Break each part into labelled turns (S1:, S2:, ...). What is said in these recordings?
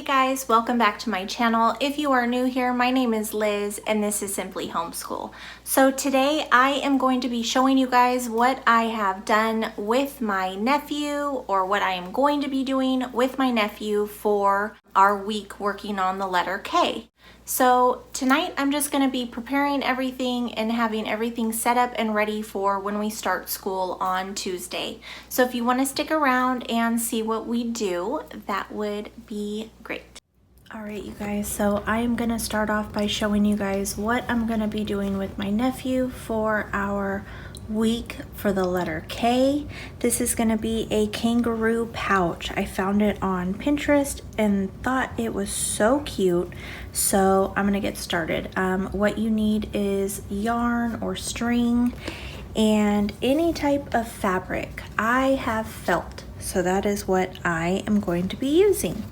S1: guys, welcome back to my channel. If you are new here, my name is Liz and this is Simply Homeschool. So today I am going to be showing you guys what I have done with my nephew, or what I am going to be doing with my nephew for our week working on the letter K. So tonight I'm just going to be preparing everything and having everything set up and ready for when we start school on Tuesday. So if you want to stick around and see what we do, that would be great. Alright you guys, so I am going to start off by showing you guys what I'm going to be doing with my nephew for our week for the letter K. This is going to be a kangaroo pouch. I found it on Pinterest and thought it was so cute, so I'm going to get started. What you need is yarn or string and any type of fabric. I have felt, so that is what I am going to be using.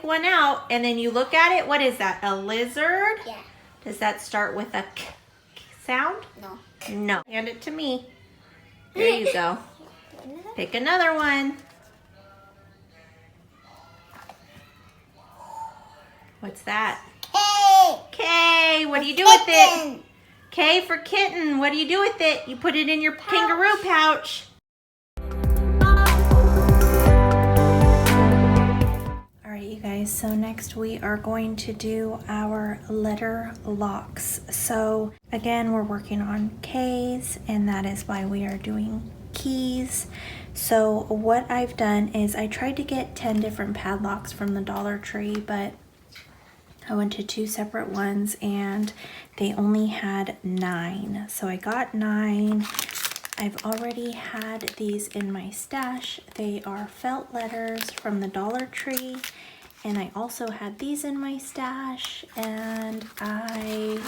S1: One out and then you look at it. What is that? A lizard?
S2: Yeah.
S1: Does that start with a k sound?
S2: No.
S1: No. Hand it to me. There you go. Pick another one. What's that?
S2: K.
S1: K. What do you do with it? K for kitten. What do you do with it? You put it in your kangaroo pouch. You guys, so next we are going to do our letter locks. So again, we're working on K's, and that is why we are doing keys. So what I've done is I tried to get 10 different padlocks from the Dollar Tree, but I went to 2 separate ones and they only had 9. So I got 9. I've already had these in my stash. They are felt letters from the Dollar Tree. And I also had these in my stash, and I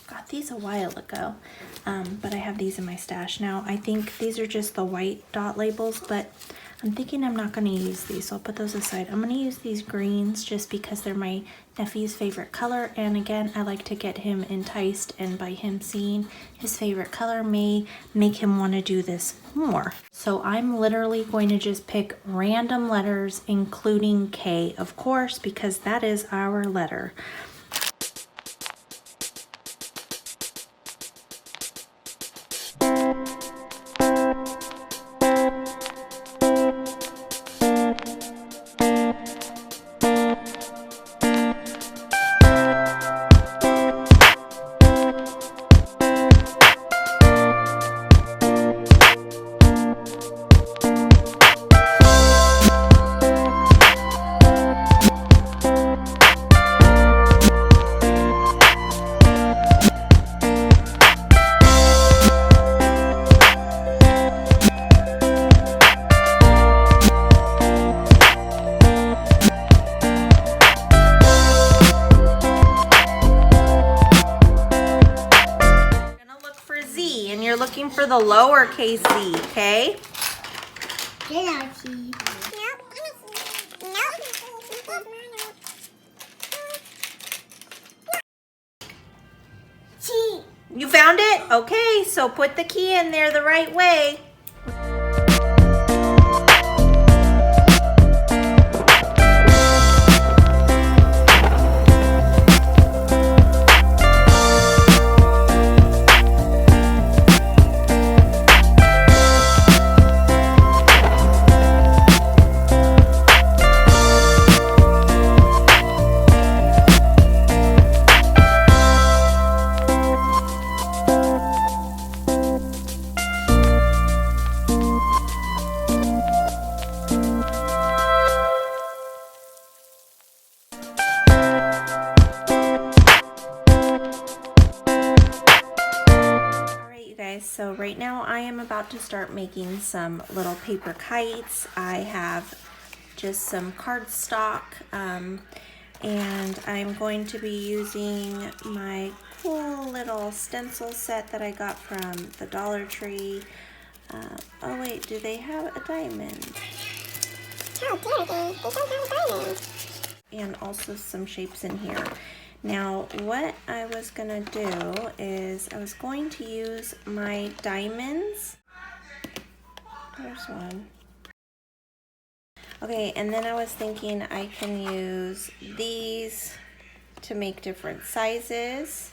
S1: got these a while ago, but I have these in my stash now. I think these are just the white dot labels, but I'm thinking I'm not going to use these, so I'll put those aside. I'm going to use these greens just because they're my nephew's favorite color, and again, I like to get him enticed, and by him seeing his favorite color may make him want to do this more. So I'm literally going to just pick random letters, including K, of course, because that is our letter. And you're looking for the lowercase z, okay? You found it? Okay, so put the key in there the right way. So right now I am about to start making some little paper kites. I have just some cardstock and I'm going to be using my cool little stencil set that I got from the Dollar Tree. Oh wait, do they have a diamond?
S2: How dare they? They don't have a diamond.
S1: And also some shapes in here. Now, what I was gonna do is I was going to use my diamonds. There's one. Okay, and then I was thinking I can use these to make different sizes.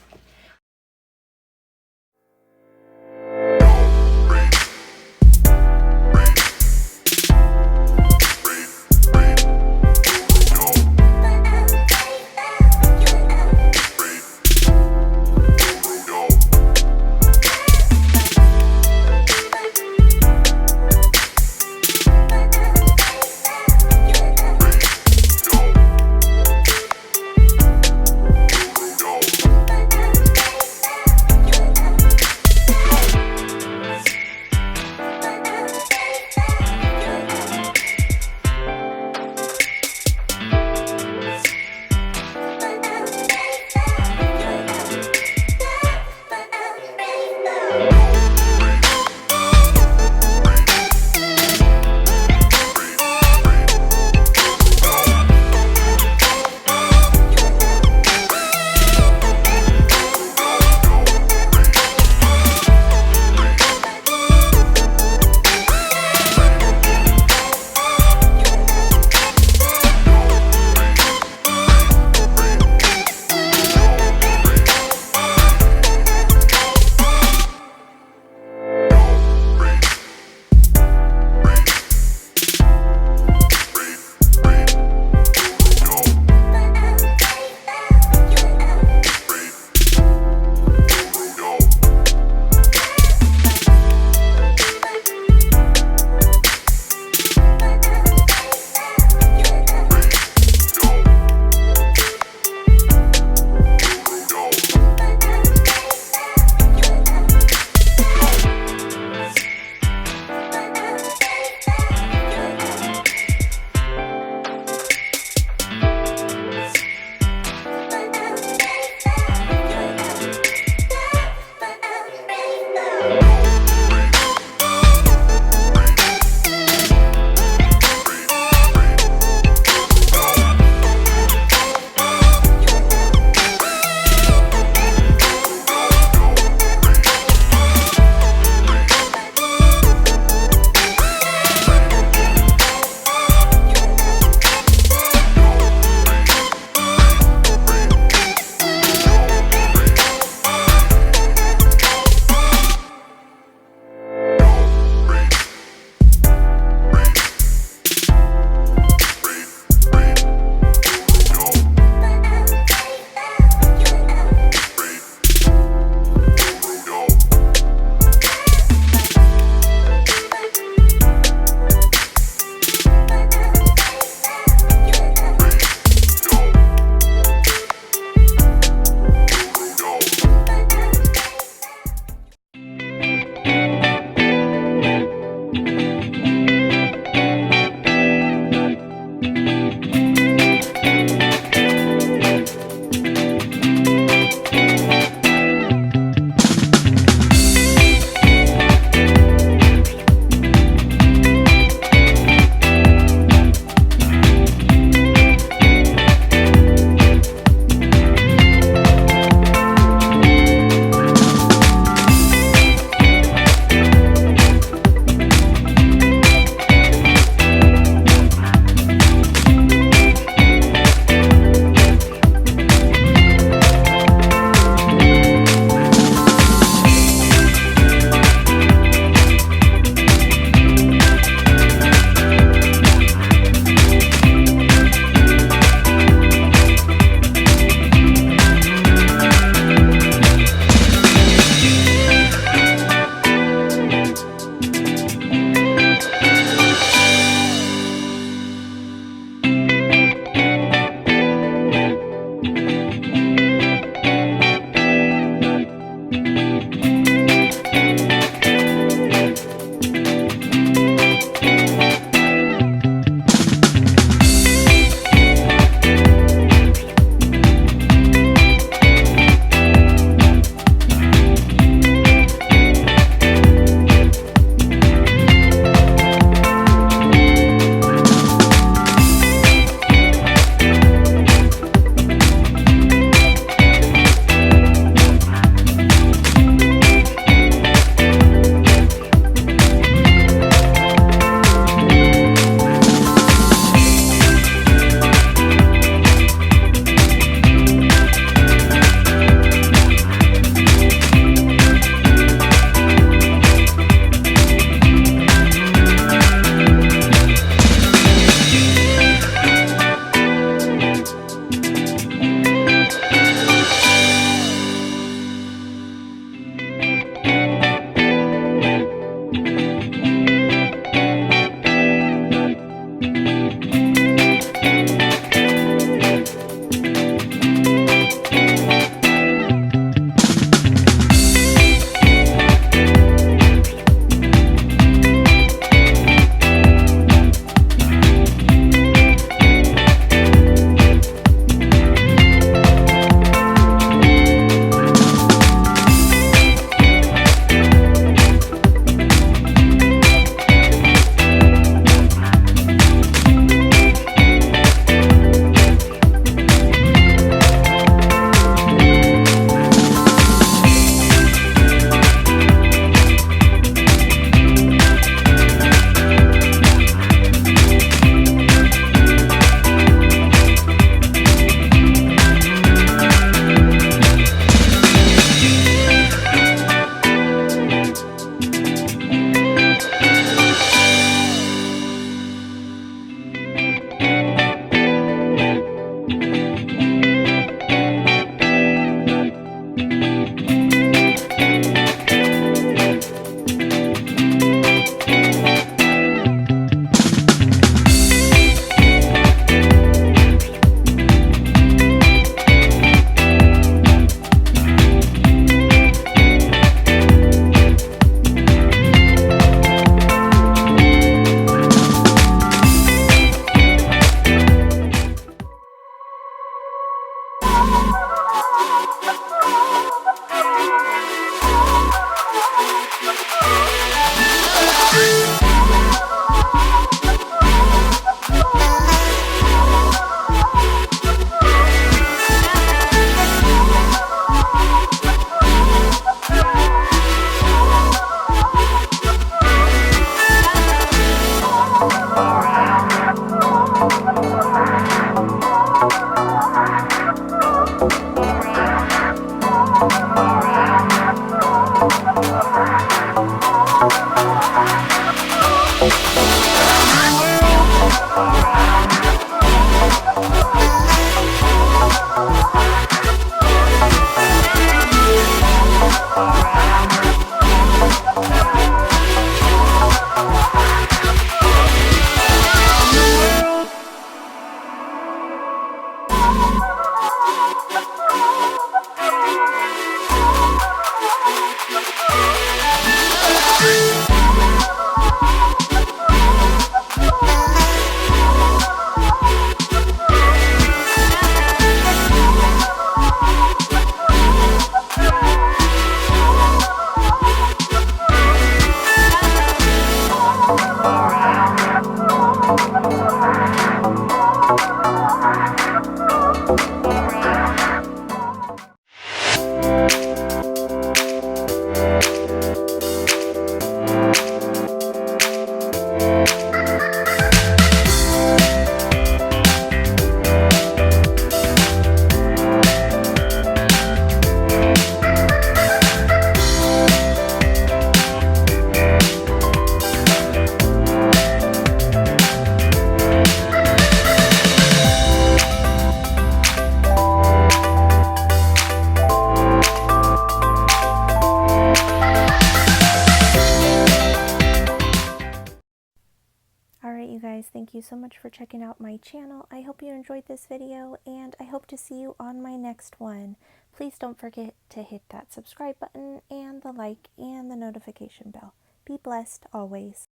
S1: much for checking out my channel. I hope you enjoyed this video, and I hope to see you on my next one. Please don't forget to hit that subscribe button and the like and the notification bell. Be blessed always.